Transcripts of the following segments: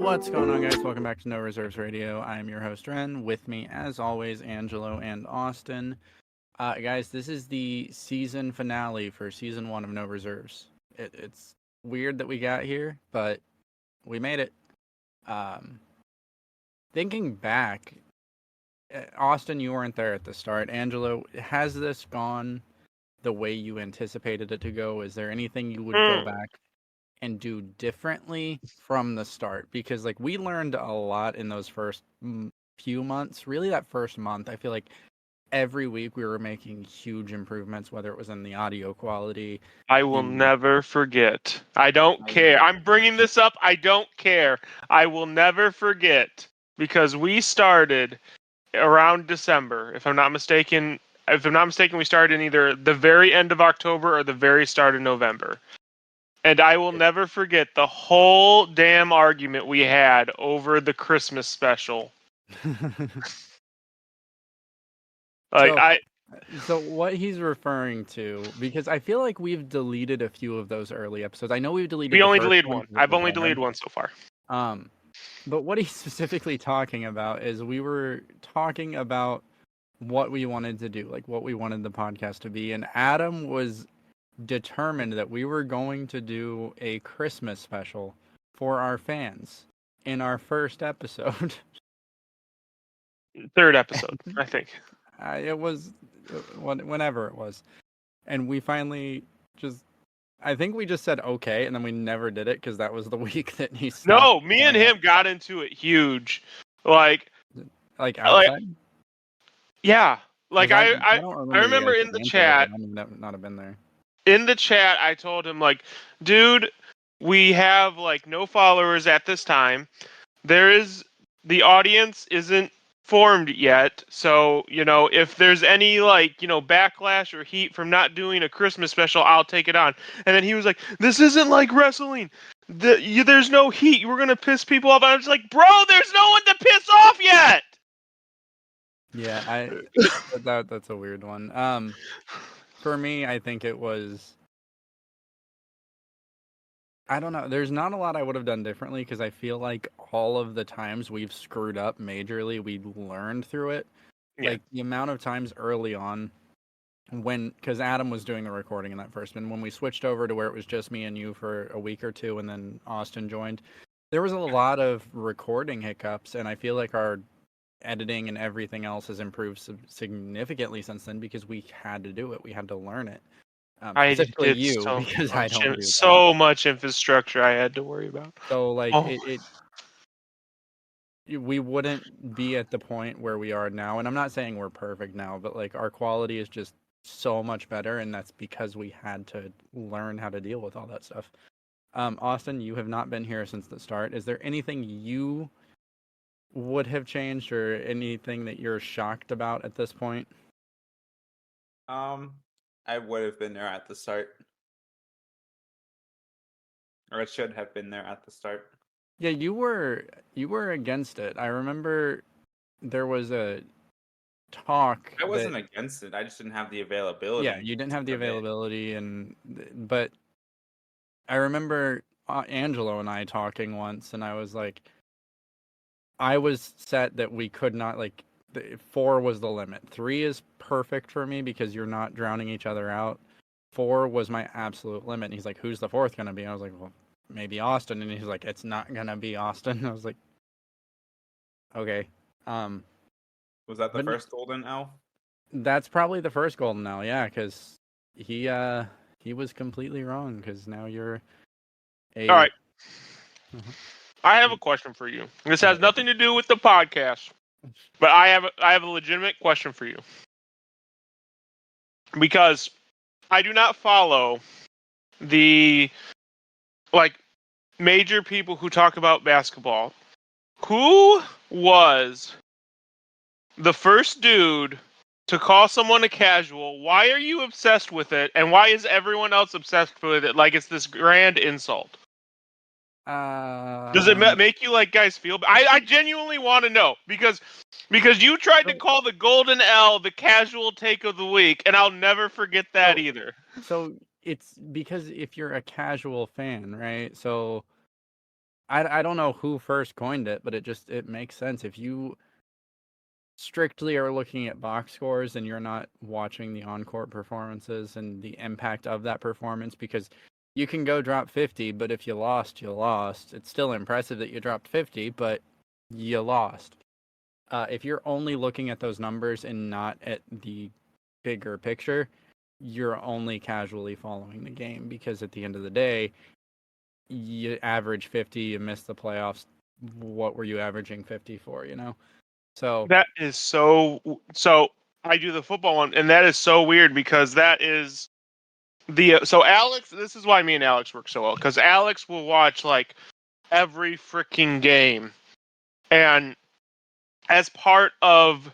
What's going on, guys? Welcome back to No Reserves Radio. I'm your host, Rehn. With me, as always, Angelo and Austin. Guys, this is the season finale for Season 1 of No Reserves. It's weird that we got here, but we made it. Thinking back, Austin, you weren't there at the start. Angelo, has this gone the way you anticipated it to go? Is there anything you would go back and do differently from the start? Because we learned a lot in those first few months. Really, that first month, I feel like every week we were making huge improvements, whether it was in the audio quality. I will never forget. I don't care. I'm bringing this up. I don't care. I will never forget, because we started around December, if I'm not mistaken. We started in either the very end of October or the very start of November. And I will never forget the whole damn argument we had over the Christmas special. So what he's referring to, because I feel like we've deleted a few of those early episodes. I know we've deleted. We only deleted one. I've only deleted one so far. But what he's specifically talking about is we were talking about what we wanted to do, like what we wanted the podcast to be, and Adam was determined that we were going to do a Christmas special for our fans in our first episode. Third episode, I think. It was whenever it was. And we finally I think we just said okay, and then we never did it because that was the week that he stopped. No, me and him got into it huge. Like outside? Yeah. I remember in the chat. I might not have been there. In the chat, I told him, dude, we have no followers at this time. The audience isn't formed yet. So, if there's any backlash or heat from not doing a Christmas special, I'll take it on. And then he was like, this isn't like wrestling. There's no heat. We're going to piss people off. And I was like, bro, there's no one to piss off yet. Yeah, that's a weird one. For me, I think it was, I don't know. There's not a lot I would have done differently because I feel like all of the times we've screwed up majorly, we learned through it. Yeah. Like the amount of times early on because Adam was doing the recording in that first one, when we switched over to where it was just me and you for a week or two and then Austin joined, there was a lot of recording hiccups, and I feel like our editing and everything else has improved significantly since then because we had to do it. We had to learn it. Specifically you, because I don't do so much infrastructure I had to worry about. So we wouldn't be at the point where we are now, and I'm not saying we're perfect now, but our quality is just so much better, and that's because we had to learn how to deal with all that stuff. Austin, you have not been here since the start. Is there anything you would have changed or anything that you're shocked about at this point? I would have been there at the start. Or I should have been there at the start. Yeah, you were against it. I remember there was a talk. I wasn't against it. I just didn't have the availability. Yeah, you didn't have the availability, but I remember Angelo and I talking once, and I was like, I was set that we could not, 4 was the limit. 3 is perfect for me because you're not drowning each other out. 4 was my absolute limit. And he's like, who's the 4th going to be? And I was like, well, maybe Austin. And he's like, it's not going to be Austin. And I was like, okay. Was that the first golden L? That's probably the first golden L, yeah, because he was completely wrong because now you're All right. I have a question for you. This has nothing to do with the podcast, but I have a legitimate question for you. Because I do not follow the major people who talk about basketball. Who was the first dude to call someone a casual? Why are you obsessed with it? And why is everyone else obsessed with it like it's this grand insult? Does it make you like guys feel? I genuinely want to know because you tried to call the Golden L the casual take of the week, and I'll never forget that either. So it's because if you're a casual fan, right? So I don't know who first coined it, but it makes sense. If you strictly are looking at box scores and you're not watching the on-court performances and the impact of that performance, because you can go drop 50, but if you lost, you lost. It's still impressive that you dropped 50, but you lost. If you're only looking at those numbers and not at the bigger picture, you're only casually following the game, because at the end of the day, you average 50, you miss the playoffs. What were you averaging 50 for, So that is so I do the football one, and that is so weird because that is so Alex, this is why me and Alex work so well, because Alex will watch like every freaking game, and as part of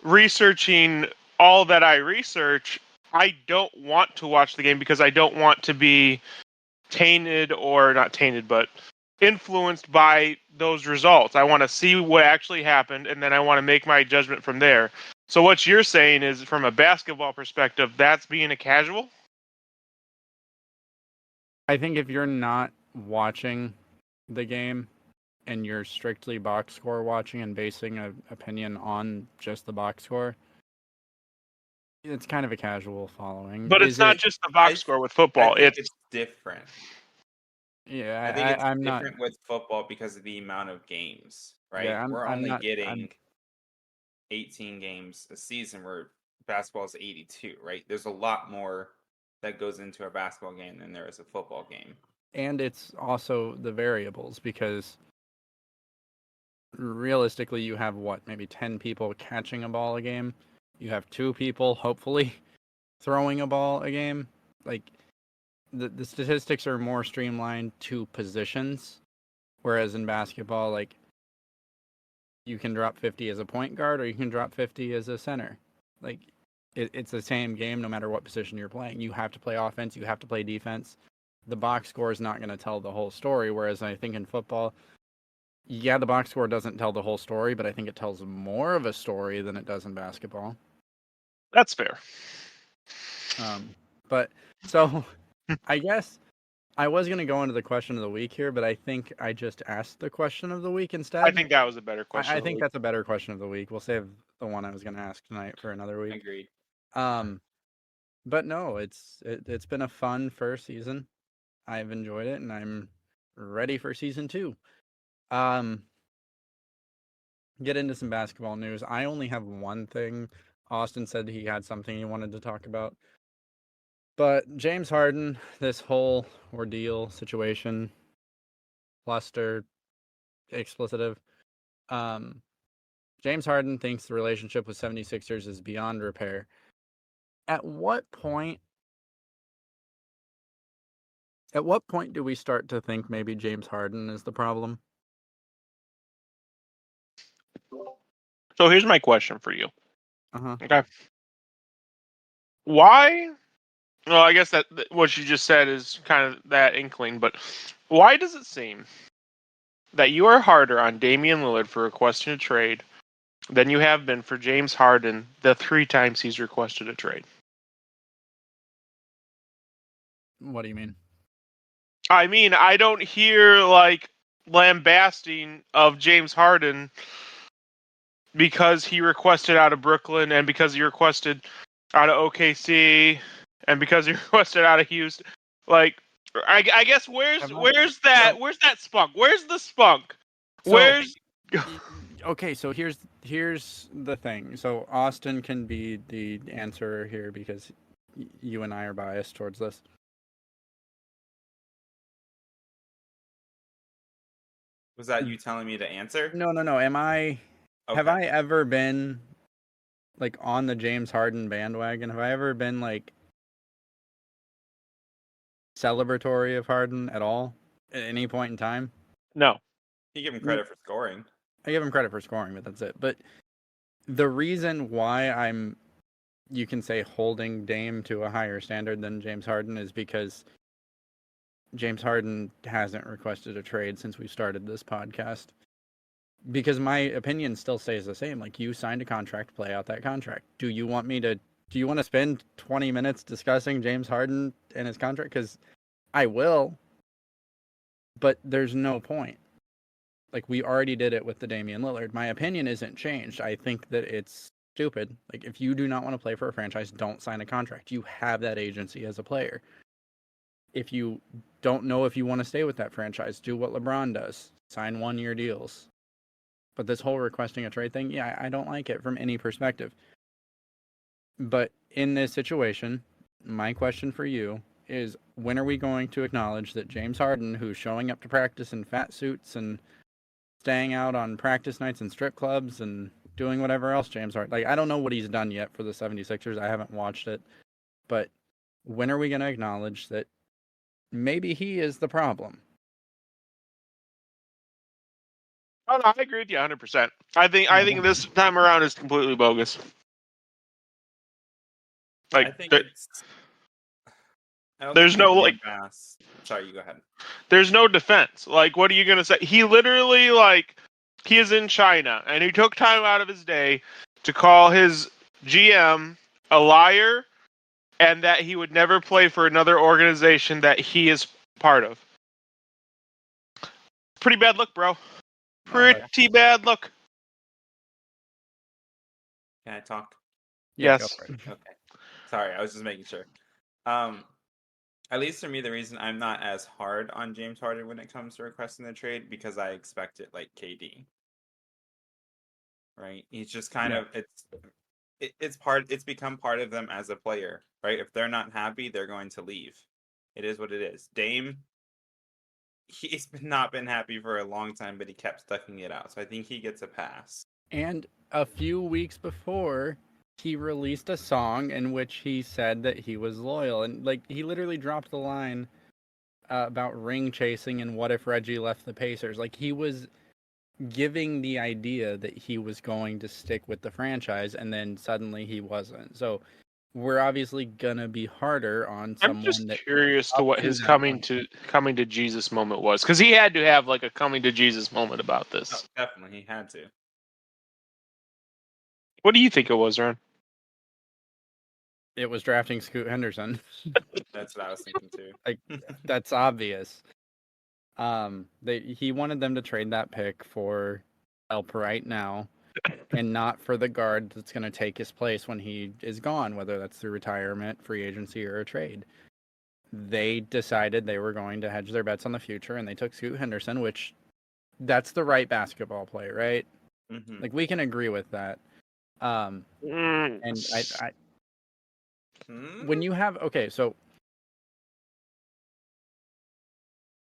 researching all that I research, I don't want to watch the game because I don't want to be tainted, or not tainted, but influenced by those results. I want to see what actually happened, and then I want to make my judgment from there. So what you're saying is, from a basketball perspective, that's being a casual? I think if you're not watching the game and you're strictly box score watching and basing an opinion on just the box score, it's kind of a casual following. But it's not just the box score with football. I think it's different. Yeah, I think it's I'm different with football because of the amount of games, right? Yeah, We're I'm only not. getting 18 games a season, where basketball is 82, right? There's a lot more that goes into a basketball game than there is a football game. And it's also the variables, because realistically you have maybe 10 people catching a ball a game. You have 2 people, hopefully, throwing a ball a game. Like, the statistics are more streamlined to positions, whereas in basketball, like, you can drop 50 as a point guard or you can drop 50 as a center. Like, it's the same game no matter what position you're playing. You have to play offense, you have to play defense. The box score is not going to tell the whole story, whereas I think in football, yeah, the box score doesn't tell the whole story, but I think it tells more of a story than it does in basketball. That's fair. But so I guess I was going to go into the question of the week here, but I think I just asked the question of the week instead. I think that was a better question. I think that's a better question of the week. We'll save the one I was going to ask tonight for another week. Agreed. But no, it's been a fun first season. I've enjoyed it, and I'm ready for season 2. Get into some basketball news. I only have one thing. Austin said he had something he wanted to talk about. But James Harden, this whole ordeal situation, cluster, explicitive. James Harden thinks the relationship with 76ers is beyond repair. At what point do we start to think maybe James Harden is the problem? So here's my question for you. Uh-huh. Okay. Why? Well, I guess that what you just said is kind of that inkling, but why does it seem that you are harder on Damian Lillard for requesting a trade than you have been for James Harden the 3 times he's requested a trade? What do you mean? I mean, I don't hear like lambasting of James Harden because he requested out of Brooklyn, and because he requested out of OKC, and because he requested out of Houston. Like, I guess where's that spunk? Where's the spunk? Where's okay, so here's the thing. So Austin can be the answerer here because you and I are biased towards this. Was that you telling me to answer? No. Am I? Okay. Have I ever been like on the James Harden bandwagon? Have I ever been like celebratory of Harden at all at any point in time? No. You give him credit for scoring. I give him credit for scoring, but that's it. But the reason why I'm, you can say, holding Dame to a higher standard than James Harden is because James Harden hasn't requested a trade since we started this podcast. Because my opinion still stays the same. Like, you signed a contract, play out that contract. Do you want to spend 20 minutes discussing James Harden and his contract? Because I will, but there's no point. Like, we already did it with the Damian Lillard. My opinion isn't changed. I think that it's stupid. Like, if you do not want to play for a franchise, don't sign a contract. You have that agency as a player. If you don't know if you want to stay with that franchise, do what LeBron does. Sign 1-year deals. But this whole requesting a trade thing, yeah, I don't like it from any perspective. But in this situation, my question for you is, when are we going to acknowledge that James Harden, who's showing up to practice in fat suits and staying out on practice nights in strip clubs and doing whatever else James Harden, like, I don't know what he's done yet for the 76ers. I haven't watched it. But when are we going to acknowledge that maybe he is the problem? Oh, no, I agree with you 100%. I think this time around is completely bogus. Like, I think there's no like. Sorry, you go ahead. There's no defense. Like, what are you gonna say? He literally he is in China, and he took time out of his day to call his GM a liar, and that he would never play for another organization that he is part of. Pretty bad look, bro. Pretty bad look. Can I talk? Yes. Okay. Sorry, I was just making sure. At least for me, the reason I'm not as hard on James Harden when it comes to requesting the trade, because I expect it like KD. Right? He's just kind of it's become part of them as a player, right? If they're not happy, they're going to leave. It is what it is. Dame, he's not been happy for a long time, but he kept stucking it out. So I think he gets a pass. And a few weeks before, he released a song in which he said that he was loyal. And, like, he literally dropped the line about ring chasing and what if Reggie left the Pacers. Like, he was giving the idea that he was going to stick with the franchise, and then suddenly he wasn't. So we're obviously gonna be harder on someone. I'm just curious to what his coming to Jesus moment was, because he had to have like a coming to Jesus moment about this. Oh, definitely, he had to. What do you think it was, Rehn? It was drafting Scoot Henderson. That's what I was thinking too. Like, that's obvious. He wanted them to trade that pick for help right now, and not for the guard that's going to take his place when he is gone, whether that's through retirement, free agency, or a trade. They decided they were going to hedge their bets on the future, and they took Scoot Henderson, which that's the right basketball play, right? Mm-hmm. Like, we can agree with that. And I when you have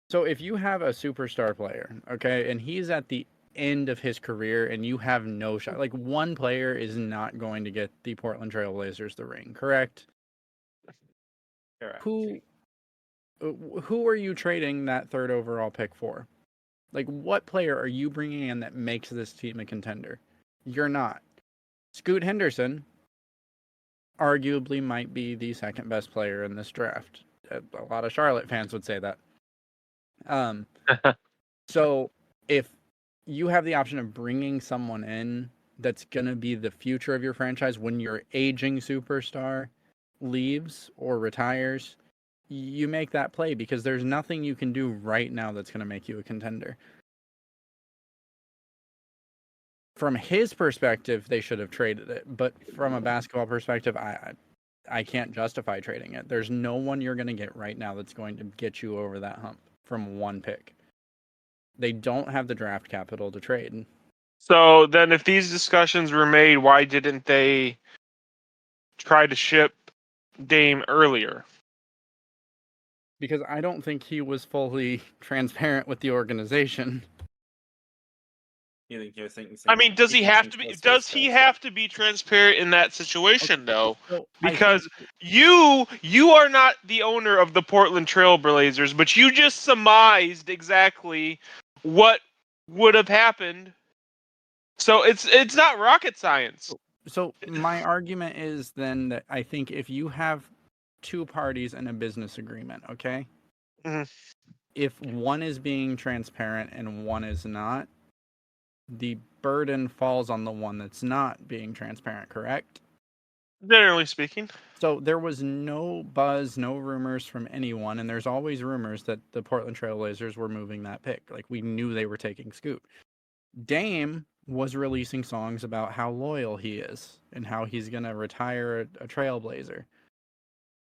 so if you have a superstar player, okay, and he's at the end of his career and you have no shot, like, one player is not going to get the Portland Trail Blazers the ring, correct? Correct. Who are you trading that 3rd overall pick for? Like, what player are you bringing in that makes this team a contender? You're not. Scoot Henderson arguably might be the 2nd best player in this draft. A lot of Charlotte fans would say that. So if you have the option of bringing someone in that's going to be the future of your franchise when your aging superstar leaves or retires, you make that play, because there's nothing you can do right now that's going to make you a contender. From his perspective, they should have traded it, but from a basketball perspective, I can't justify trading it. There's no one you're going to get right now that's going to get you over that hump from one pick. They don't have the draft capital to trade. So then, if these discussions were made, why didn't they try to ship Dame earlier? Because I don't think he was fully transparent with the organization. You think you're thinking? I mean, does he have to be? Does he have to be transparent in that situation, though? So because you are not the owner of the Portland Trail Blazers, but you just surmised exactly what would have happened. So it's not rocket science. So my argument is then that I think if you have two parties in a business agreement, okay? Mm-hmm. if one is being transparent and one is not, the burden falls on the one that's not being transparent, correct? Generally speaking. So there was no buzz, no rumors from anyone, and there's always rumors that the Portland Trailblazers were moving that pick. Like, we knew they were taking Scoot. Dame was releasing songs about how loyal he is and how he's going to retire a Trailblazer.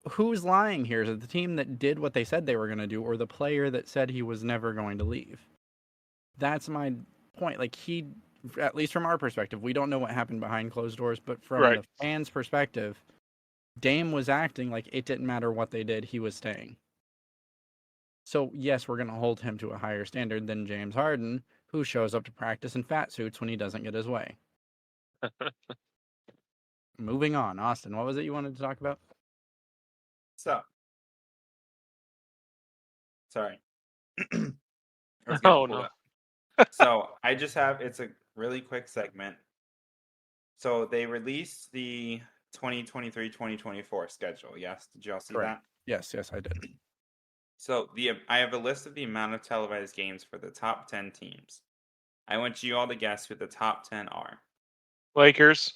Who's lying here? Is it the team that did what they said they were going to do, or the player that said he was never going to leave? That's my point. Like, at least from our perspective, we don't know what happened behind closed doors, but from the fans' perspective, Dame was acting like it didn't matter what they did, he was staying. So, yes, we're going to hold him to a higher standard than James Harden, who shows up to practice in fat suits when he doesn't get his way. Moving on. Austin, what was it you wanted to talk about? So, sorry. Oh, no. So, I just have, it's a really quick segment. So, they released the 2023-2024 schedule. Yes, did you all see that? Yes, I did. So I have a list of the amount of televised games for the top 10 teams. I want you all to guess who the top 10 are. Lakers.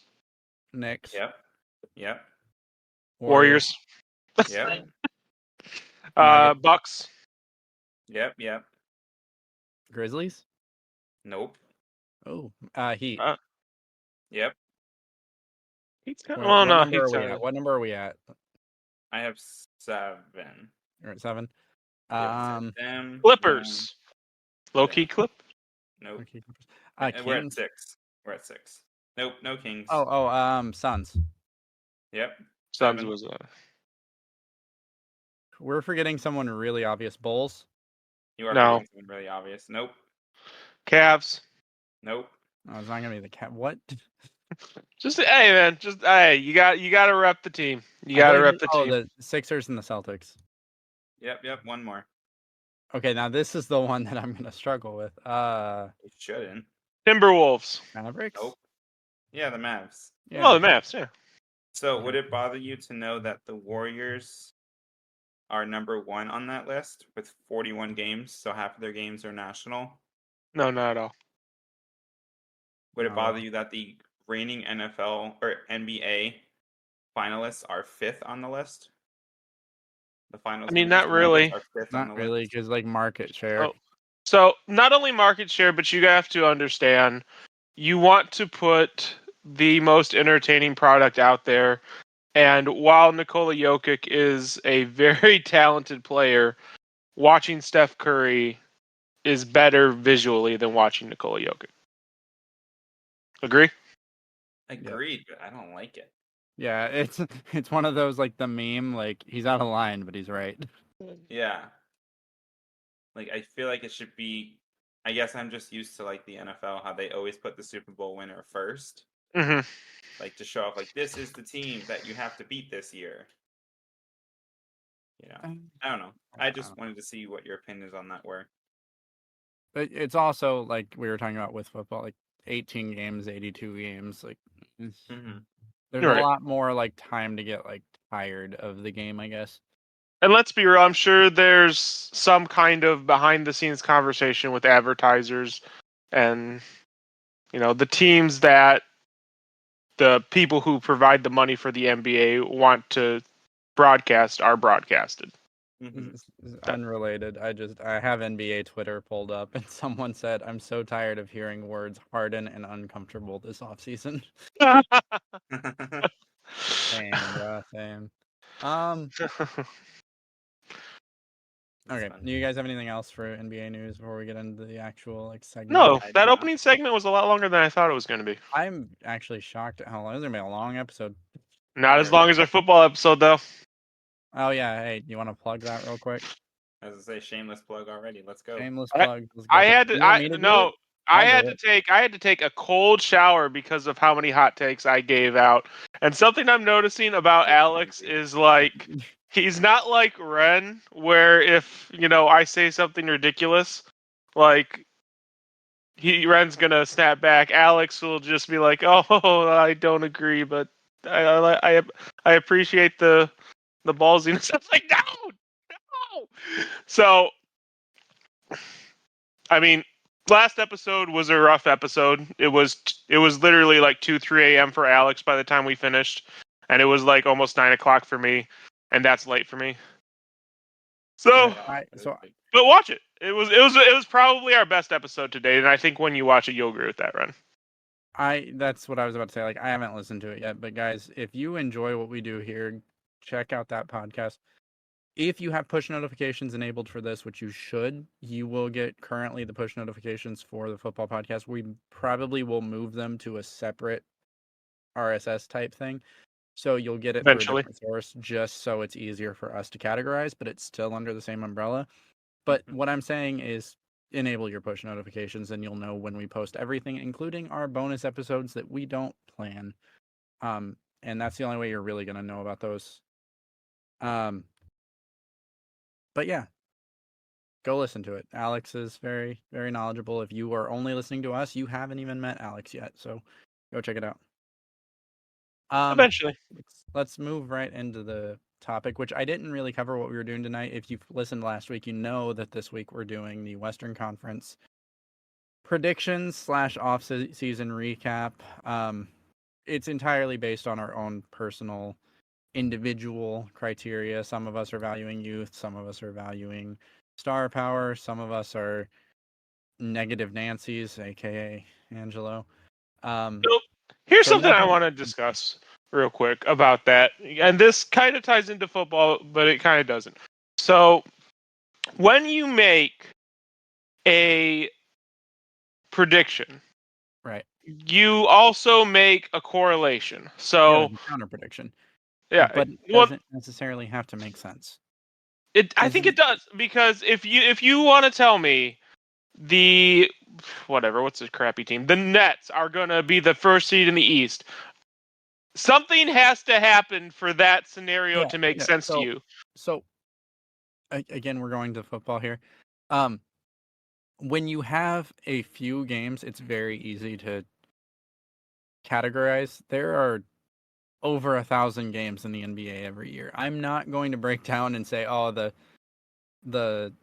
Knicks. Yep. Warriors. Yep. Bucks. Yep. Grizzlies? Nope. Oh, Heat. Yep. Heat's What number are we at? I have 7. You're at 7. Clippers. Low-key Clip? Nope. We're at 6. We're at 6. Nope, no Kings. Suns. Yep. Suns was We're forgetting someone really obvious. Bulls? You are forgetting someone really obvious. Nope. Cavs. Nope. Oh, it's not gonna be the Cavs. What? Hey man, you gotta rep the team. You gotta rep the team. The Sixers and the Celtics. Yep, one more. Okay, now this is the one that I'm gonna struggle with. You shouldn't. Timberwolves. Mavericks? Nope. Yeah, the Mavs. Yeah. Oh, the Mavs, yeah. So would it bother you to know that the Warriors are number 1 on that list with 41 games, so half of their games are national? No, not at all. Would it bother you that the reigning NFL or NBA finalists are 5th on the list? The finals. I mean, not really. Not really, because like market share. Oh. So not only market share, but you have to understand, you want to put the most entertaining product out there. And while Nikola Jokic is a very talented player, watching Steph Curry is better visually than watching Nikola Jokic. Agree? Agreed, but I don't like it. Yeah, it's one of those like the meme, like he's out of line, but he's right. Yeah. Like I feel like it should be. I guess I'm just used to like the NFL, how they always put the Super Bowl winner first. Mm-hmm. Like to show off, like this is the team that you have to beat this year. I don't know. I just wanted to see what your opinions on that were. But it's also like we were talking about with football, like 18 games, 82 games, like there's a lot more like time to get like tired of the game, I guess. And let's be real, I'm sure there's some kind of behind the scenes conversation with advertisers and the teams that the people who provide the money for the NBA want to broadcast are broadcasted. It's unrelated. I have NBA Twitter pulled up, and someone said, "I'm so tired of hearing words harden and uncomfortable this offseason." Same, bro, same. Okay. Do you guys have anything else for NBA news before we get into the actual like segment? No, that opening segment was a lot longer than I thought it was going to be. I'm actually shocked at how long. It's gonna be a long episode. Not as long as our football episode, though. Oh yeah. Hey, you want to plug that real quick? As I say, shameless plug already. Let's go. Shameless plug. Let's go. I had to take a cold shower because of how many hot takes I gave out. And something I'm noticing about Alex is like he's not like Rehn, where if I say something ridiculous, like Ren's gonna snap back. Alex will just be like, "Oh, I don't agree, but I appreciate the ballsiness." It's like no. So I mean, last episode was a rough episode. It was literally like 2-3 a.m. for Alex by the time we finished, and it was like almost 9 o'clock for me, and that's late for me. So, but watch it. It was probably our best episode to date, and I think when you watch it, you'll agree with that, Run. That's what I was about to say. Like, I haven't listened to it yet, but guys, if you enjoy what we do here, check out that podcast. If you have push notifications enabled for this, which you should, you will get currently the push notifications for the football podcast. We probably will move them to a separate RSS type thing. So you'll get it through a different source just so it's easier for us to categorize, but it's still under the same umbrella. But what I'm saying is enable your push notifications and you'll know when we post everything, including our bonus episodes that we don't plan. And that's the only way you're really going to know about those. But yeah, go listen to it. Alex is very, very knowledgeable. If you are only listening to us, you haven't even met Alex yet. So go check it out. Eventually. Let's move right into the topic, which I didn't really cover what we were doing tonight. If you've listened last week, you know that this week we're doing the Western Conference predictions / off-season recap. It's entirely based on our own personal individual criteria. Some of us are valuing youth, some of us are valuing star power, some of us are negative Nancy's, aka Angelo. Here's something I want to discuss real quick about that, and this kind of ties into football, but it kind of doesn't. So when you make a prediction, right, you also make a correlation. So counter prediction. Yeah, but it doesn't necessarily have to make sense. I think it does, because if you want to tell me what's the crappy team, the Nets are gonna be the first seed in the East, something has to happen for that scenario to make sense to you. So again, we're going to football here. When you have a few games, it's very easy to categorize. There are over 1,000 games in the NBA every year. I'm not going to break down and say, oh, the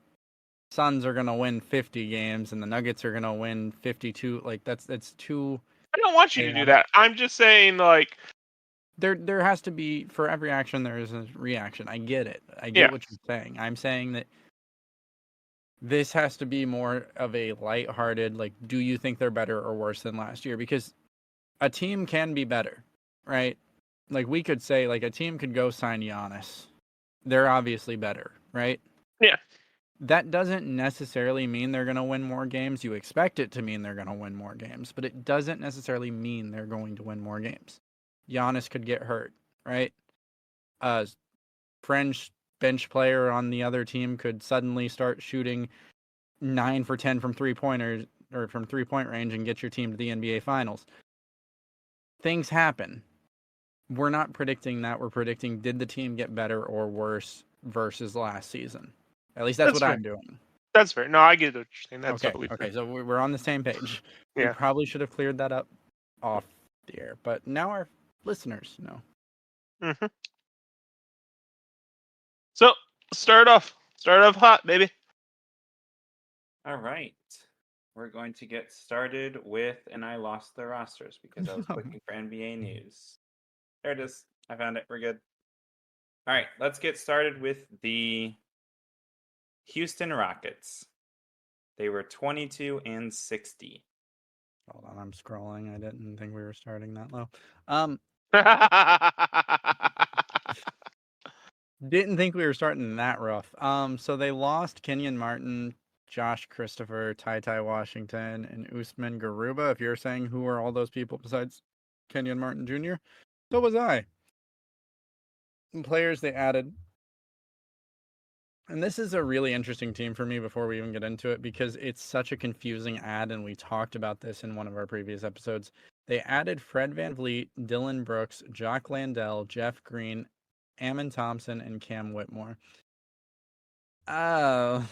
Suns are going to win 50 games and the Nuggets are going to win 52. Like, that's too... I don't want you to do that. I'm just saying, like... There has to be... For every action, there is a reaction. I get it. I get what you're saying. I'm saying that this has to be more of a lighthearted, like, do you think they're better or worse than last year? Because a team can be better, right? Like, we could say, like, a team could go sign Giannis. They're obviously better, right? Yeah. That doesn't necessarily mean they're going to win more games. You expect it to mean they're going to win more games, but it doesn't necessarily mean they're going to win more games. Giannis could get hurt, right? Fringe bench player on the other team could suddenly start shooting 9 for 10 from three-pointers or from three-point range and get your team to the NBA Finals. Things happen. We're not predicting that. We're predicting, did the team get better or worse versus last season? At least that's what I'm doing. That's fair. No, I get what you're saying. That's totally fair. Okay, so we're on the same page. We probably should have cleared that up off the air, but now our listeners know. Mm-hmm. So, start off hot, baby. All right. We're going to get started with, and I lost the rosters because I was looking for NBA news. There it is. I found it. We're good. All right. Let's get started with the Houston Rockets. They were 22-60. Hold on, I'm scrolling. I didn't think we were starting that low. Didn't think we were starting that rough. So they lost Kenyon Martin, Josh Christopher, Ty Washington, and Usman Garuba. If you're saying who are all those people besides Kenyon Martin Jr., so was I. And players they added. And this is a really interesting team for me before we even get into it because it's such a confusing ad, and we talked about this in one of our previous episodes. They added Fred VanVleet, Dylan Brooks, Jock Landell, Jeff Green, Ammon Thompson, and Cam Whitmore. Oh.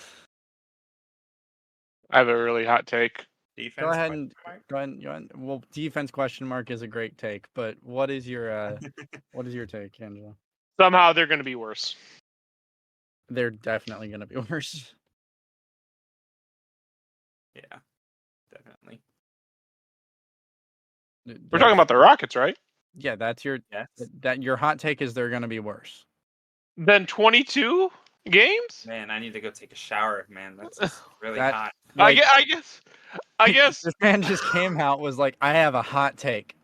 I have a really hot take. Defense go ahead. Well, defense question mark is a great take, but what is your take, Angelo? Somehow they're going to be worse. They're definitely going to be worse. Yeah, definitely. We're talking about the Rockets, right? Yeah, that's your Yes. that your hot take is they're going to be worse. Then 22 games? Man, I need to go take a shower, man. That's just really That- hot. Like, I guess this man just came out, was like, I have a hot take.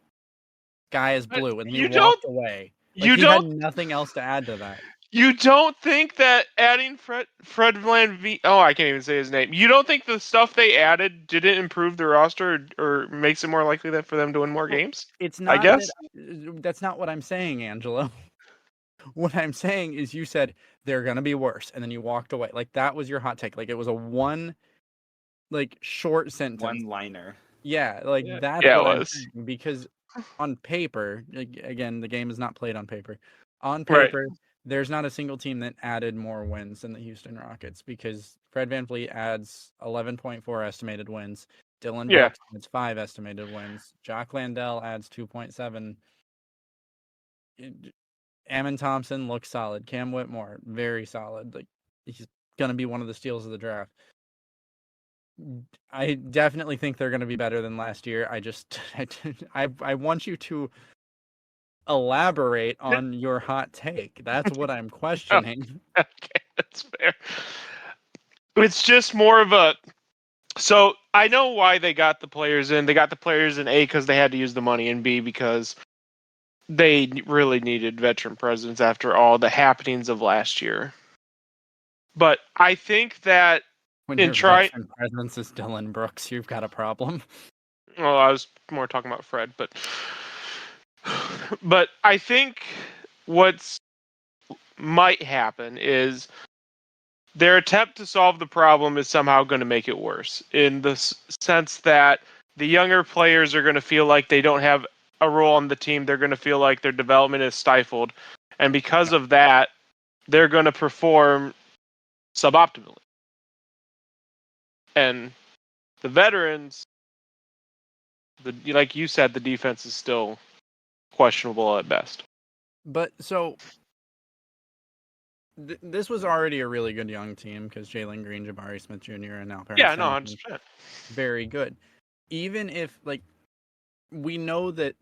Sky is blue, and then he you walked away. Like, you he had don't nothing else to add to that. you don't think that adding Fred Van I can't even say his name. You don't think the stuff they added didn't improve the roster or makes it more likely that for them to win more games? It's I not guess. that's not what I'm saying, Angelo. What I'm saying is you said they're going to be worse, and then you walked away. Like, that was your hot take. Like, it was a one, like, short sentence. One-liner. Yeah, like, Yeah. that's Yeah, it what I'm was. saying. Because on paper, again, the game is not played on paper. On Right. paper, there's not a single team that added more wins than the Houston Rockets, because Fred VanVleet adds 11.4 estimated wins. Dylan Yeah. Brooks adds 5 estimated wins. Jock Landell adds 2.7. Ammon Thompson looks solid. Cam Whitmore, very solid. Like, he's gonna be one of the steals of the draft. I definitely think they're gonna be better than last year. I want you to elaborate on your hot take. That's what I'm questioning. Okay, that's fair. It's just more of a. So I know why they got the players in. They got the players in A because they had to use the money, and B because they really needed veteran presence after all the happenings of last year. But I think that When in your try. veteran presence is Dylan Brooks, you've got a problem. Well, I was more talking about Fred, but I think what's might happen is their attempt to solve the problem is somehow going to make it worse in the sense that the younger players are going to feel like they don't have a role on the team. They're going to feel like their development is stifled. And because of that, they're going to perform suboptimally. And the veterans, like you said, the defense is still questionable at best. But so this was already a really good young team because Jalen Green, Jabari Smith Jr., and now Yeah, no, 100%. Very good. Even if, like, we know that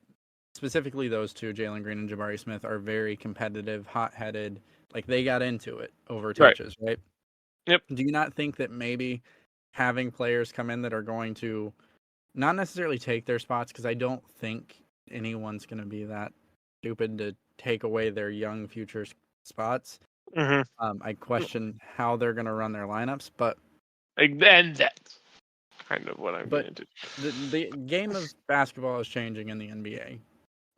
specifically those two, Jalen Green and Jabari Smith, are very competitive, hot-headed. Like, they got into it over touches, right? Yep. Do you not think that maybe having players come in that are going to not necessarily take their spots, because I don't think anyone's going to be that stupid to take away their young future spots. Mm-hmm. I question how they're going to run their lineups, but And that's kind of what I'm getting to. The game of basketball is changing in the NBA.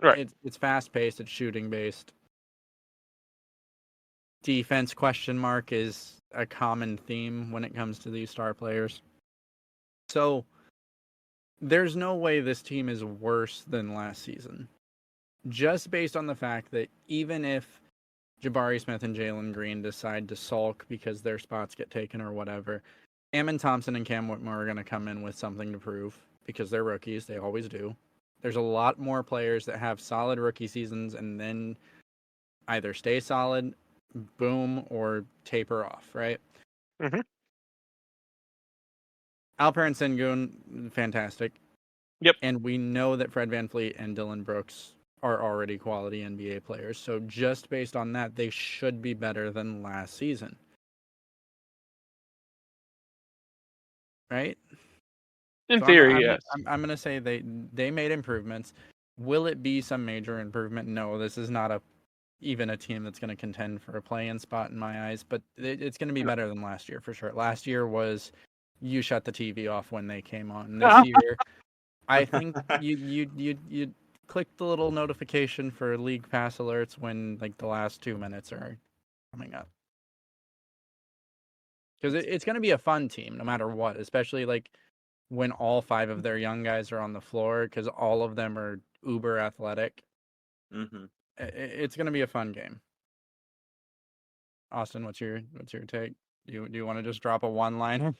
Right. It's fast paced. It's shooting based. Defense question mark is a common theme when it comes to these star players. So there's no way this team is worse than last season. Just based on the fact that even if Jabari Smith and Jalen Green decide to sulk because their spots get taken or whatever, Ammon Thompson and Cam Whitmore are going to come in with something to prove because they're rookies. They always do. There's a lot more players that have solid rookie seasons and then either stay solid, boom, or taper off, right? Mm-hmm. Alperen Sengun, fantastic. Yep. And we know that Fred VanVleet and Dylan Brooks are already quality NBA players. So just based on that, they should be better than last season. Right? In So theory, yes. I'm going to say they made improvements. Will it be some major improvement? No, this is not even a team that's going to contend for a play-in spot in my eyes, but it's going to be better than last year for sure. Last year was you shut the TV off when they came on. This year, I think you click the little notification for league pass alerts when like the last 2 minutes are coming up. Because it's going to be a fun team no matter what, especially like when all 5 of their young guys are on the floor because all of them are uber athletic. Mm-hmm. It's going to be a fun game. Austin, what's your take? Do you want to just drop a one-liner?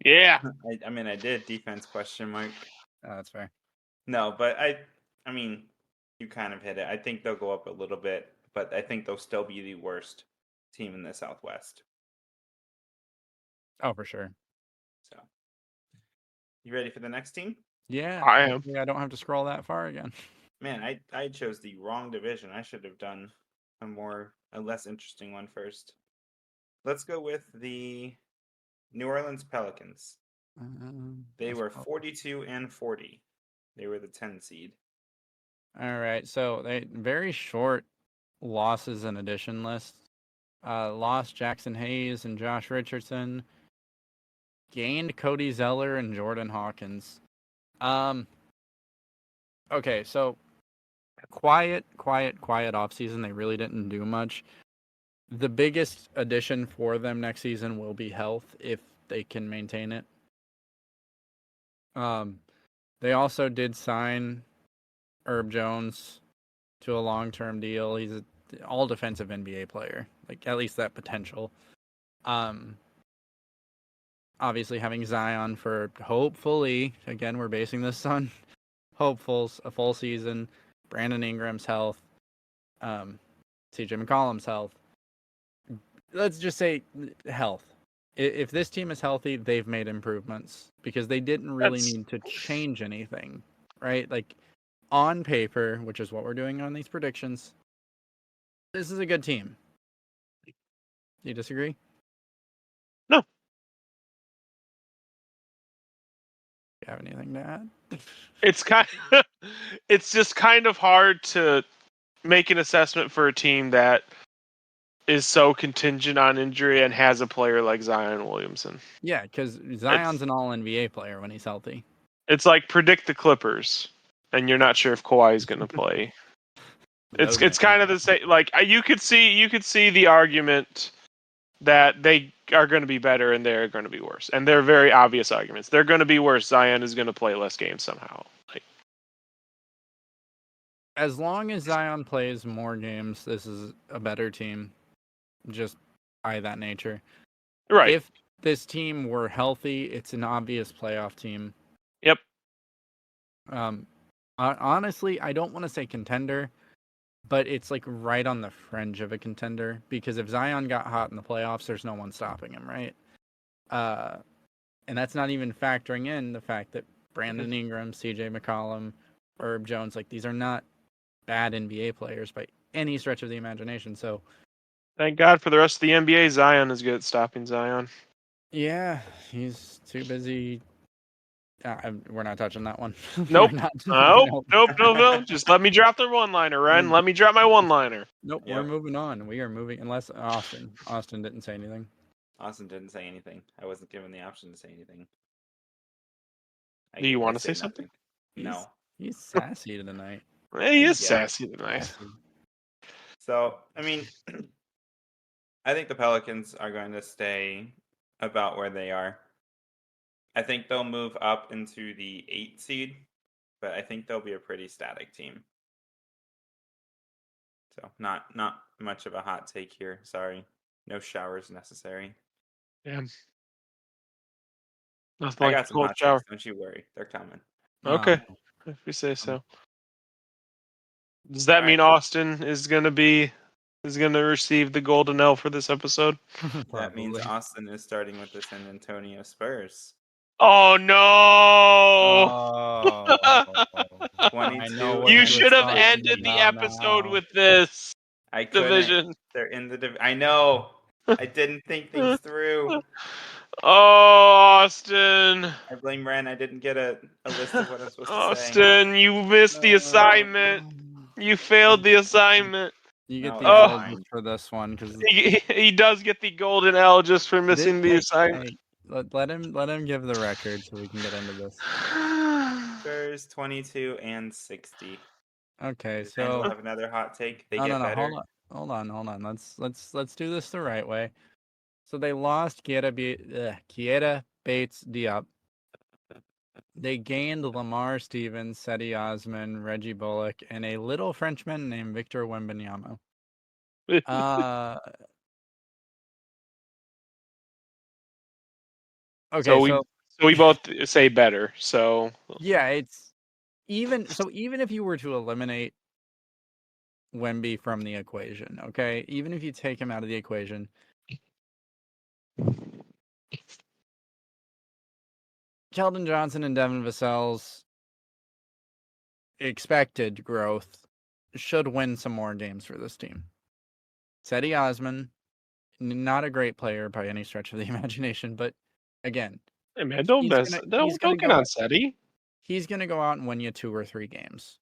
Yeah. I mean, I did defense question mark. Oh, that's fair. No, but I mean, you kind of hit it. I think they'll go up a little bit, but I think they'll still be the worst team in the Southwest. Oh, for sure. So, You ready for the next team? Yeah, I am. hopefully I don't have to scroll that far again. Man, I chose the wrong division. I should have done a less interesting one first. Let's go with the New Orleans Pelicans. They were 42-40. They were the 10 seed. All right, so they very short losses and addition list. Lost Jackson Hayes and Josh Richardson. Gained Cody Zeller and Jordan Hawkins. Okay, so quiet offseason. They really didn't do much. The biggest addition for them next season will be health if they can maintain it. They also did sign Herb Jones to a long-term deal. He's an all-defensive NBA player, like at least that potential. Obviously having Zion for hopefully, again, we're basing this on hopefuls, a full season, Brandon Ingram's health, CJ McCollum's health. Let's just say health. If this team is healthy, they've made improvements because they didn't really need to change anything, right? Like on paper, which is what we're doing on these predictions, this is a good team. You disagree? No. You have anything to add? It's just kind of hard to make an assessment for a team that is so contingent on injury and has a player like Zion Williamson. Yeah, because Zion's an all-NBA player when he's healthy. It's like predict the Clippers, and you're not sure if Kawhi's going to play. It's kind of the same. Like you could see the argument that they are going to be better and they're going to be worse, and they're very obvious arguments. They're going to be worse. Zion is going to play less games somehow. Like, as long as Zion plays more games, this is a better team. Just by that nature. right. If this team were healthy, it's an obvious playoff team. Yep. Honestly, I don't want to say contender, but it's like right on the fringe of a contender because if Zion got hot in the playoffs, there's no one stopping him, right? And that's not even factoring in the fact that Brandon Ingram, CJ McCollum, Herb Jones, like these are not bad NBA players by any stretch of the imagination. So Thank God for the rest of the NBA. Zion is good at stopping Zion. yeah, he's too busy. We're not touching that one. Nope. Nope. Just let me drop the one-liner, Ren. Let me drop my one-liner. Nope, Yep. we're moving on. We are moving, unless Austin. Austin didn't say anything. Austin didn't say anything. I wasn't given the option to say anything. Do you want to say something? No. He's sassy tonight. He is sassy tonight. Sassy. So, I mean, I think the Pelicans are going to stay about where they are. I think they'll move up into the 8 seed, but I think they'll be a pretty static team. So, not much of a hot take here. Sorry. No showers necessary. Yeah. Nothing I like got a some cold hot shower. takes. Don't you worry. They're coming. Okay. If you say so. Does that mean Austin is going to receive the golden L for this episode? That means Austin is starting with the San Antonio Spurs. Oh no! Oh, 22. You should have ended the episode with this. I couldn't. Division. They're in the division. I know. I didn't think things through. Oh, Austin. I blame Ren. I didn't get a list of what I'm supposed to say. Austin, you missed the assignment. You failed the assignment. You get the L just for this one because he does get the golden L just for missing the assignment. Hey, let him give the record so we can get into this. Spurs 22-60. Okay, Does so Angelo have another hot take? They get better. Hold on. Let's do this the right way. So they lost Kiera Bates Diop. They gained Lamar Stevens, Seti Osman, Reggie Bullock, and a little Frenchman named Victor Wembanyama. Okay, so we both say better. So yeah, it's even if you were to eliminate Wemby from the equation, okay, even if you take him out of the equation, Keldon Johnson and Devin Vassell's expected growth should win some more games for this team. Cedi Osman, not a great player by any stretch of the imagination, but again, hey man, don't get on Cedi. He's gonna go out and win you 2 or 3 games,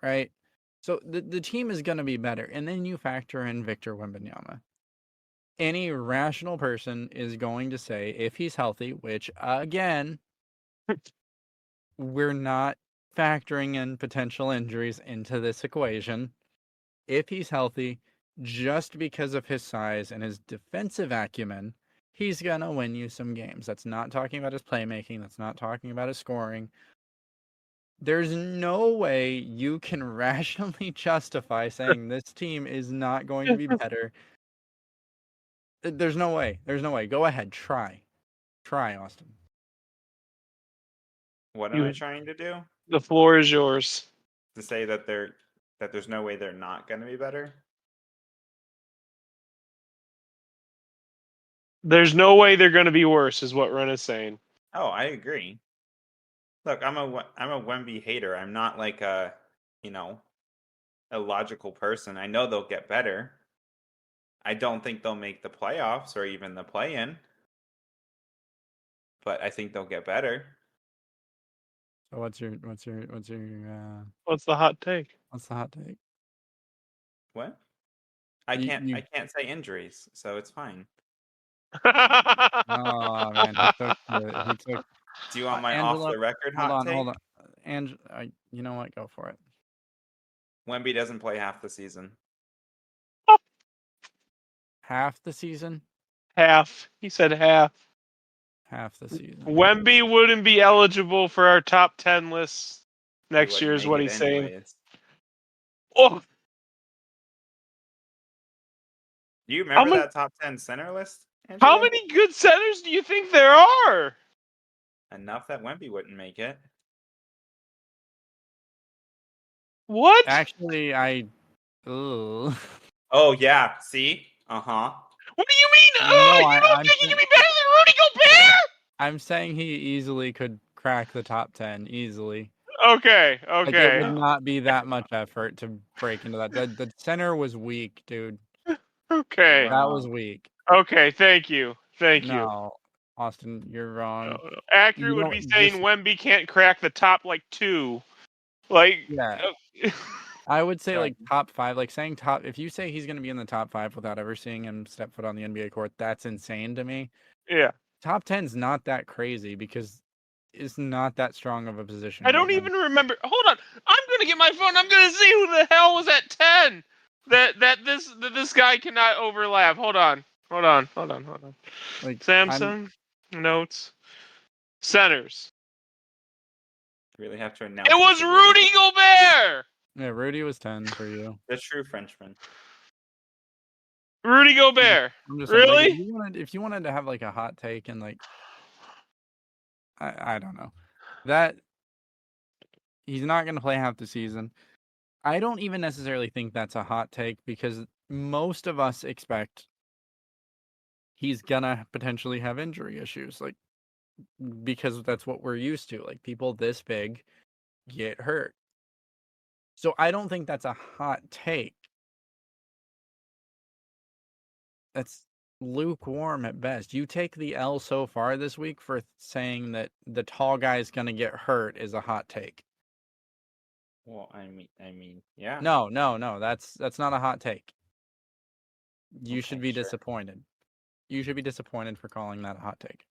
right? So the team is gonna be better, and then you factor in Victor Wembanyama. Any rational person is going to say, if he's healthy, which again, we're not factoring in potential injuries into this equation. If he's healthy, just because of his size and his defensive acumen, he's going to win you some games. That's not talking about his playmaking. That's not talking about his scoring. There's no way you can rationally justify saying this team is not going to be better. There's no way. There's no way. Go ahead. Try, Austin. What am I trying to do? The floor is yours. To say that there's no way they're not going to be better? There's no way they're going to be worse, is what Rehn is saying. Oh, I agree. Look, I'm a Wemby hater. I'm not like a logical person. I know they'll get better. I don't think they'll make the playoffs or even the play-in, but I think they'll get better. So what's the hot take? What's the hot take? What? I can't say injuries, so it's fine. Oh man, he took. Do you want my Angelo, off the record hot take? Hold on. You know what? Go for it. Wemby doesn't play half the season. Half the season? Half. He said half. Half the season. Wemby wouldn't be eligible for our top 10 list next year, is what he's saying. Oh. Do you remember that top 10 center list, Angelo? How many good centers do you think there are? Enough that Wemby wouldn't make it. What? Actually, Oh, yeah. See? Uh-huh. What do you mean? No, you don't think he can be better than Rudy Gobert? I'm saying he easily could crack the top 10. Easily. Okay. Like, it would not be that much effort to break into that. The center was weak, dude. Okay. That was weak. Okay, thank you. No, Austin, you're wrong. No. Accurate would be saying Wemby can't crack the top, 2. Yeah. I would say, top 5. Saying top... If you say he's going to be in the top 5 without ever seeing him step foot on the NBA court, that's insane to me. Yeah. Top 10's not that crazy because it's not that strong of a position. I don't even remember. Hold on. I'm going to get my phone. I'm going to see who the hell was at 10. That this guy cannot overlap. Hold on. Samsung notes centers. Really have to announce. It was Rudy Gobert. Yeah, Rudy was 10 for you. The true Frenchman. Rudy Gobert. Really? Saying, if you wanted to have a hot take and I don't know, that he's not going to play half the season. I don't even necessarily think that's a hot take because most of us expect he's gonna potentially have injury issues, because that's what we're used to. People this big get hurt. So I don't think that's a hot take. That's lukewarm at best. You take the L so far this week for saying that the tall guy is gonna get hurt is a hot take. Well, I mean, yeah. No, that's not a hot take. You should be disappointed. You should be disappointed for calling that a hot take.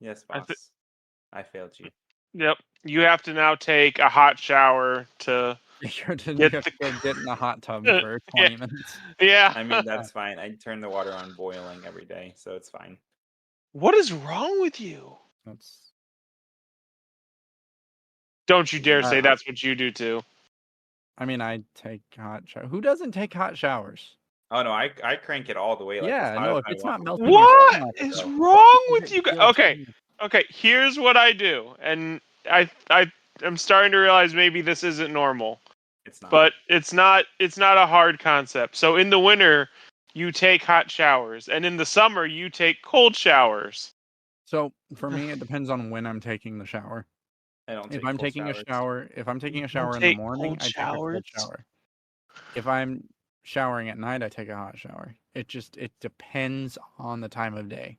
Yes, boss. I failed you. Yep. You have to now take a hot shower to you have to go get in a hot tub for 20 minutes. Yeah. I mean, that's fine. I turn the water on boiling every day, so it's fine. What is wrong with you? Don't you dare say that's what you do too. I mean, I take hot showers. Who doesn't take hot showers? Oh no, I crank it all the way. No, if it's not melting. What is wrong with you guys? Okay. Here's what I do, and I'm starting to realize maybe this isn't normal. It's not. But it's not a hard concept. So in the winter, you take hot showers, and in the summer, you take cold showers. So for me, it depends on when I'm taking the shower. I don't If take I'm cold taking showers. if I'm taking a Don't shower in the take morning, cold I take a cold showers? shower. If I'm showering at night, I take a hot shower. It depends on the time of day.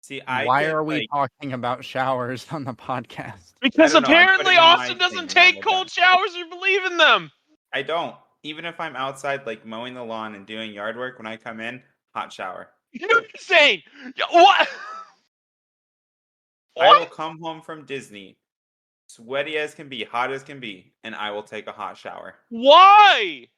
See, I Why get are we like talking about showers on the podcast? Because don't know, I'm apparently putting in my Austin doesn't thing and then take we're cold done. showers or believe in them. I don't. Even if I'm outside like mowing the lawn and doing yard work, when I come in, hot shower. You're insane. What? I will What? come home from Disney, sweaty as can be, hot as can be, and I will take a hot shower. Why?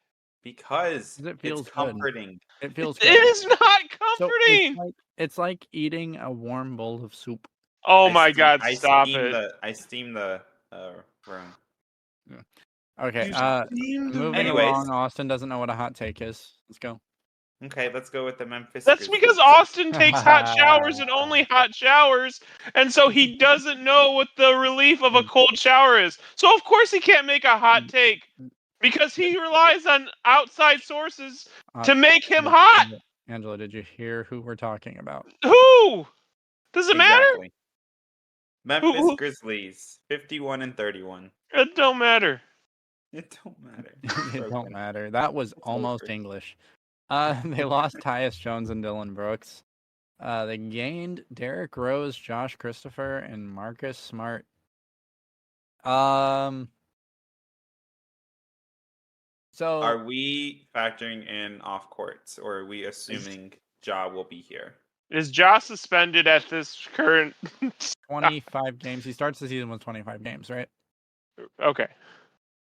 Because 'Cause it it's feels good. comforting. It feels It good. is not So comforting. it's like eating a warm bowl of soup. Oh my God! I Stop steam it. the room. Yeah. Okay, You steamed the moving room. Anyways. along, Austin doesn't know what a hot take is. Let's go. Okay, let's go with the Memphis That's Grizzlies. because Austin takes hot showers and only hot showers, and so he doesn't know what the relief of a cold shower is. So of course he can't make a hot take because he relies on outside sources to make him hot. Angelo, did you hear who we're talking about? Who? Does it matter? Exactly. Memphis Who? Grizzlies, 51-31. It don't matter. It don't matter. It don't Okay. matter. That was It's almost over. English. They lost Tyus Jones and Dylan Brooks. They gained Derrick Rose, Josh Christopher, and Marcus Smart. So Are we factoring in off courts, or are we assuming Ja will be here? Is Josh suspended at this current? 25 games. He starts the season with 25 games, right? Okay.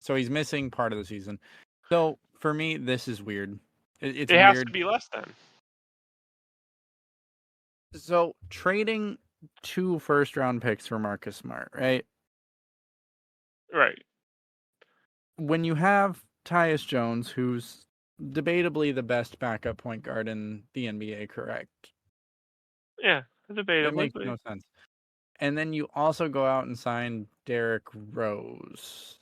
So he's missing part of the season. So for me, this is weird. It's It has weird. to be less than. So trading 2 first-round picks for Marcus Smart, right? Right. When you have Tyus Jones, who's debatably the best backup point guard in the NBA, correct? Yeah, It debatably. makes no sense. And then you also go out and sign Derrick Rose.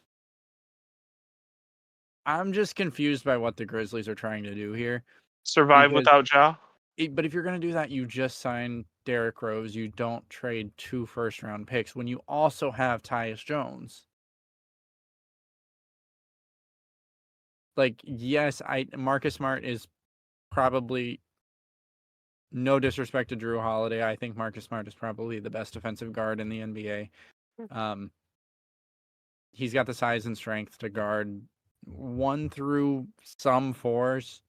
I'm just confused by what the Grizzlies are trying to do here. Survive without Ja? But if you're going to do that, you just sign Derrick Rose. You don't trade 2 first-round picks when you also have Tyus Jones. Like, yes, Marcus Smart is probably, no disrespect to Drew Holiday, I think Marcus Smart is probably the best defensive guard in the NBA. He's got the size and strength to guard 1 through some 4s.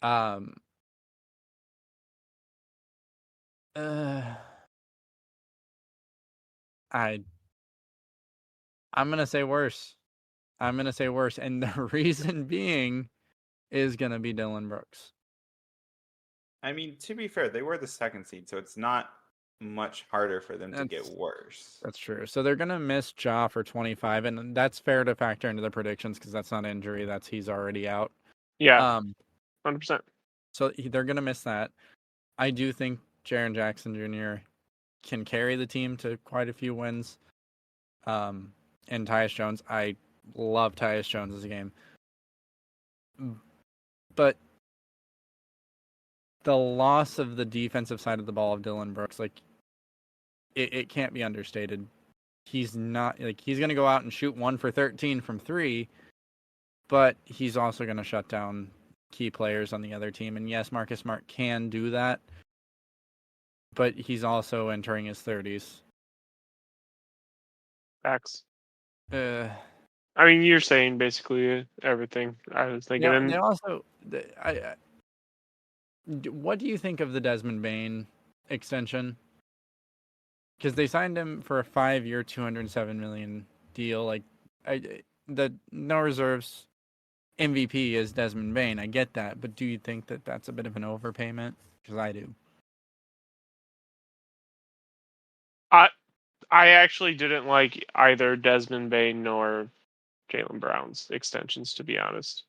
I'm gonna say worse. And the reason being is gonna be Dylan Brooks. I mean, to be fair, they were the 2nd seed, so it's not much harder for them to get worse. That's true. So they're gonna miss Ja for 25, and that's fair to factor into the predictions because that's not injury. That's he's already out. Yeah. 100%. So they're gonna miss that. I do think Jaren Jackson Jr. can carry the team to quite a few wins. And Tyus Jones, I love Tyus Jones as a game. But the loss of the defensive side of the ball of Dylan Brooks, like, it can't be understated. He's not, like, he's going to go out and shoot 1 for 13 from 3, but he's also going to shut down key players on the other team. And yes, Marcus Smart can do that, but he's also entering his 30s. Facts. I mean, you're saying basically everything I was thinking. Yeah, they also, what do you think of the Desmond Bane extension? Because they signed him for a 5-year, $207 million deal. Like, the no reserves MVP is Desmond Bane. I get that, but do you think that that's a bit of an overpayment? Because I do. I actually didn't like either Desmond Bane nor Jaylen Brown's extensions, to be honest.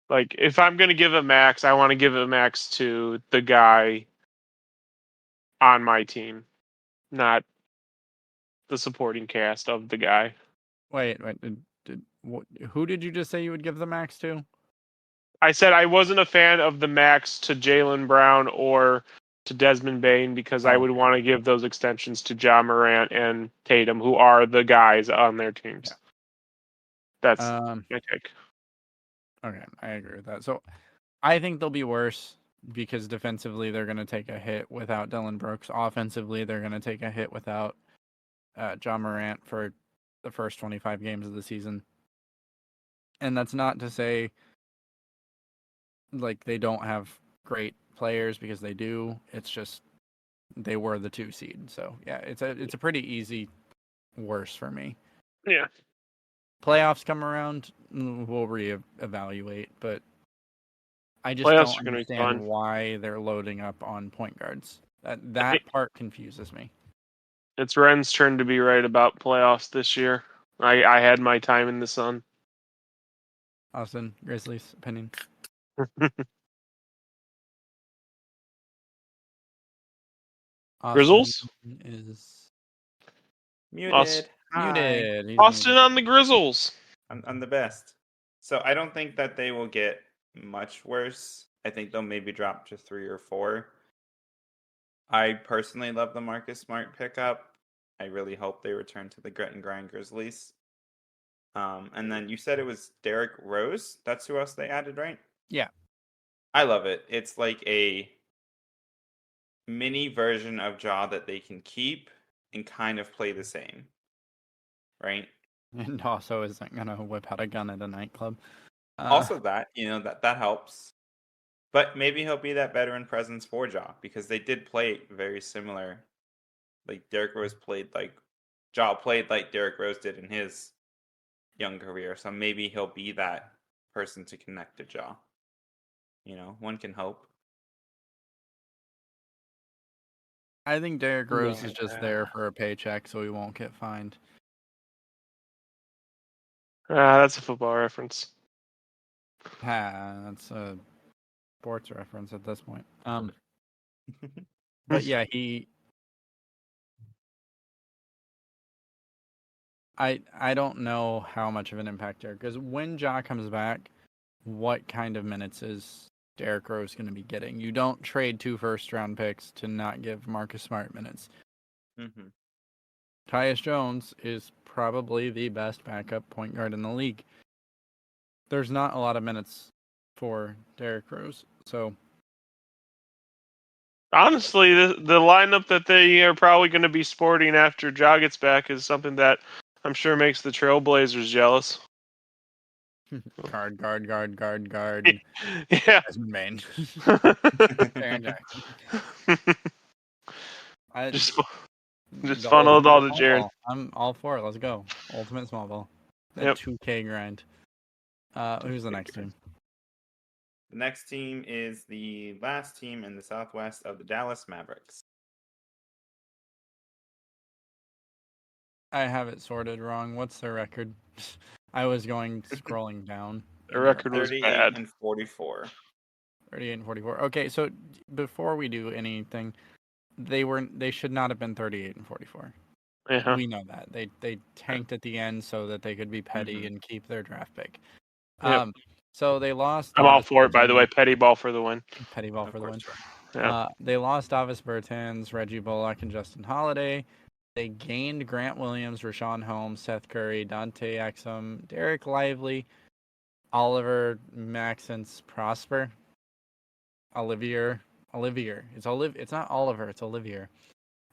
Like, if I'm going to give a max, I want to give a max to the guy on my team, not the supporting cast of the guy. Wait. Who did you just say you would give the max to? I said I wasn't a fan of the max to Jaylen Brown or to Desmond Bain because I would want to give those extensions to Ja Morant and Tatum, who are the guys on their teams. Yeah. That's my take. Okay, I agree with that. So I think they'll be worse because defensively they're going to take a hit without Dillon Brooks. Offensively, they're going to take a hit without Ja Morant for the first 25 games of the season. And that's not to say like they don't have great players, because they do. It's just they were the 2 seed. So yeah, it's a pretty easy worse for me. Yeah. Playoffs come around, we'll reevaluate, but I just Playoffs don't are gonna be understand fun. why they're loading up on point guards. That part confuses me. It's Ren's turn to be right about playoffs this year. I had my time in the sun. Austin, Grizzlies opinion. Austin Grizzles? is Muted. Hi. muted. He's Austin muted. on the Grizzles. I'm the best. So I don't think that they will get much worse. I think they'll maybe drop to 3 or 4. I personally love the Marcus Smart pickup. I really hope they return to the grit and grind Grizzlies. And then you said it was Derrick Rose. That's who else they added, right? Yeah. I love it. It's like a mini version of Ja that they can keep and kind of play the same, right? And also isn't going to whip out a gun at a nightclub. Also that, that helps. But maybe he'll be that veteran presence for Ja, because they did play very similar. Like Derrick Rose played like Ja played like Derrick Rose did in his young career. So maybe he'll be that person to connect to Ja. One can hope. I think Derrick Rose is just there for a paycheck so he won't get fined. That's a football reference. That's a sports reference at this point. But yeah, I don't know how much of an impact there, because when Ja comes back, what kind of minutes is Derrick Rose going to be getting? You don't trade 2 first-round picks to not give Marcus Smart minutes. Mm-hmm. Tyus Jones is probably the best backup point guard in the league. There's not a lot of minutes for Derrick Rose, so honestly, the lineup that they are probably going to be sporting after Ja gets back is something that I'm sure makes the Trailblazers jealous. guard. Yeah. Desmond Bain. Aaron Jackson. Just funnel it all to Jared. Ball. I'm all for it. Let's go. Ultimate small ball. That 2K grind. Who's the next team? The next team is the last team in the Southwest of the Dallas Mavericks. I have it sorted wrong. What's their record? I was scrolling down. The record was 38 bad. and 44. 38 and 44. Okay, so before we do anything, they should not have been 38 and 44. Uh-huh. We know that. They tanked at the end so that they could be petty and keep their draft pick. Yep. So they lost. I'm all for it, by the way. Petty ball for the win. Petty ball for the win. Yeah. They lost Davis Bertans, Reggie Bullock, and Justin Holiday. They gained Grant Williams, Rashawn Holmes, Seth Curry, Dante Exum, Derek Lively, Oliver Maxence Prosper, Olivier. It's not Oliver. It's Olivier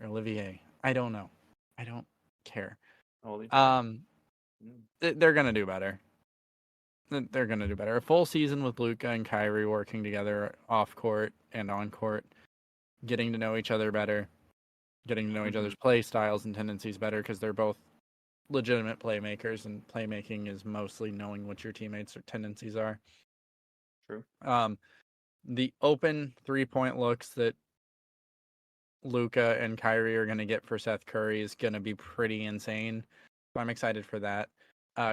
or Olivier. I don't know. I don't care. They're gonna do better. They're gonna do better. A full season with Luka and Kyrie working together off court and on court, getting to know each other better, getting to know each other's play styles and tendencies better, because they're both legitimate playmakers, and playmaking is mostly knowing what your teammates' tendencies are. True. The open 3-point looks that Luka and Kyrie are going to get for Seth Curry is going to be pretty insane. So I'm excited for that.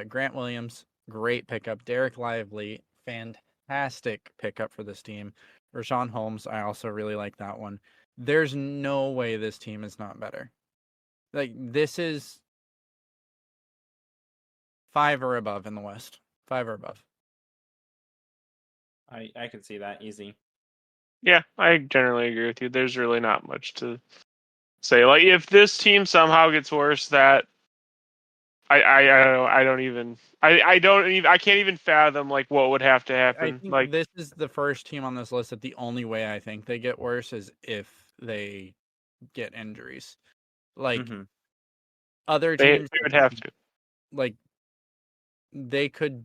Grant Williams, great pickup. Derek Lively, fantastic pickup for this team. Rashawn Holmes, I also really like that one. There's no way this team is not better. Like, this is 5 or above in the West. 5 or above. I can see that easy. Yeah, I generally agree with you. There's really not much to say. Like, if this team somehow gets worse, that I don't even I can't even fathom like what would have to I happen. think Like, this is the first team on this list that the only way I think they get worse is if they get injuries. Like Mm-hmm. other they teams, would have to. like they could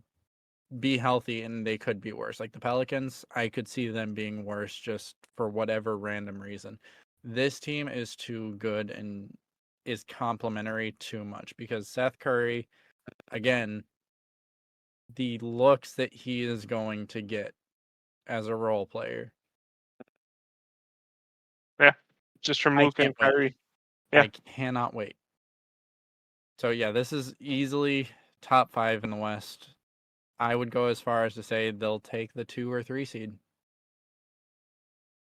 be healthy and they could be worse. Like the Pelicans, I could see them being worse just for whatever random reason. This team is too good and is complementary too much because Seth Curry, again, the looks that he is going to get as a role player. Yeah, just from I Luke and can't wait. Kyrie. Yeah, I cannot wait. So yeah, this is easily top 5 in the West. I would go as far as to say they'll take the 2 or 3 seed.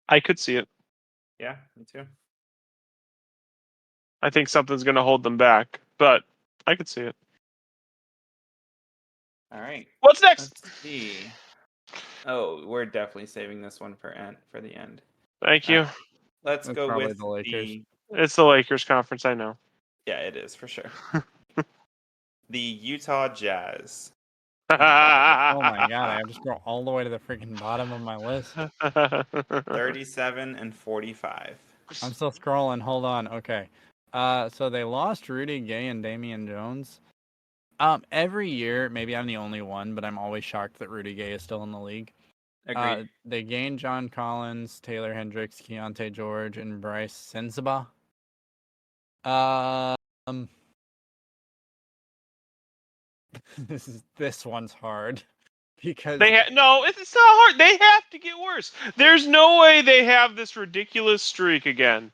I could see it. Yeah, me too. I think something's going to hold them back, but I could see it. All right. What's next? Let's see. Oh, we're definitely saving this one for the end. Thank you. Let's That's go probably with the Lakers. It's the Lakers conference, I know. Yeah, it is for sure. The Utah Jazz. Oh my god, I have to scroll all the way to the freaking bottom of my list. 37 and 45. I'm still scrolling. Hold on. Okay. So they lost Rudy Gay and Damian Jones. Every year, maybe I'm the only one, but I'm always shocked that Rudy Gay is still in the league. Agreed. They gained John Collins, Taylor Hendricks, Keontae George, and Bryce Sensabaugh. This one's hard because no, it's not hard. They have to get worse. There's no way they have this ridiculous streak again.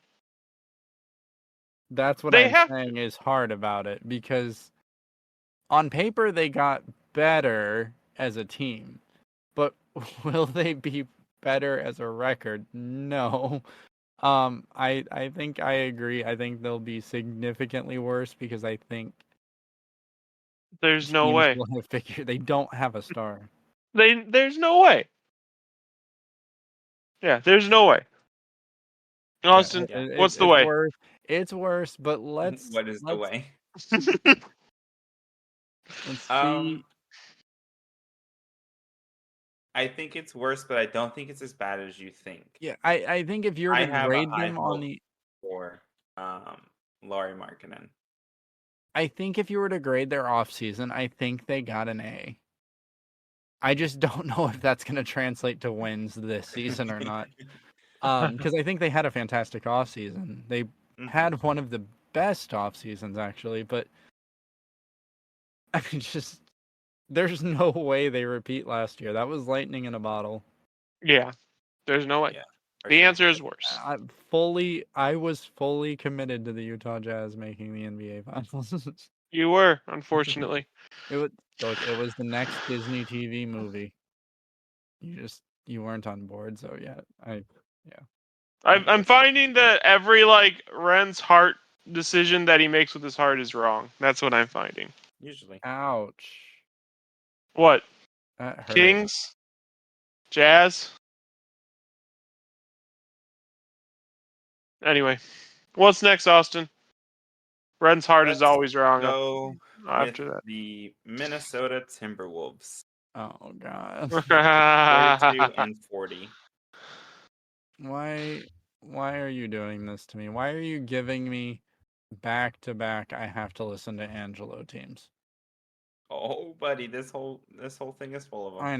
that's what They I'm have saying is hard about it because on paper they got better as a team, but will they be better as a record? No. I think I agree. I think they'll be significantly worse because I think There's no teams way. will have figured they don't have a star. There's no way. Yeah, there's no way. Austin, Yeah. what's the It's way? worse. It's worse, but let's What is the way? see. I think it's worse, but I don't think it's as bad as you think. Yeah, I think if you were I to have a grade high them on hope the for Laurie Markkinen. I think if you were to grade their off season, I think they got an A. I just don't know if that's going to translate to wins this season or not. Because I think they had a fantastic off season. They had one of the best off seasons actually, but I mean, just there's no way they repeat last year. That was lightning in a bottle. Yeah, there's no way. Yeah, the sure. answer is worse. I was fully committed to the Utah Jazz making the NBA Finals. You were, unfortunately. It was the next Disney TV movie. You weren't on board, so yeah. I'm finding that every like Ren's heart decision that he makes with his heart is wrong. That's what I'm finding. Usually. Ouch. What? That hurt. Kings? Jazz? Anyway, what's next, Austin? Ren's heart is always wrong. Go After with that. the Minnesota Timberwolves. Oh god. 42 and 40. Why are you doing this to me? Why are you giving me back to back I have to listen to Angelo teams? Oh, buddy, this whole thing is full of them. I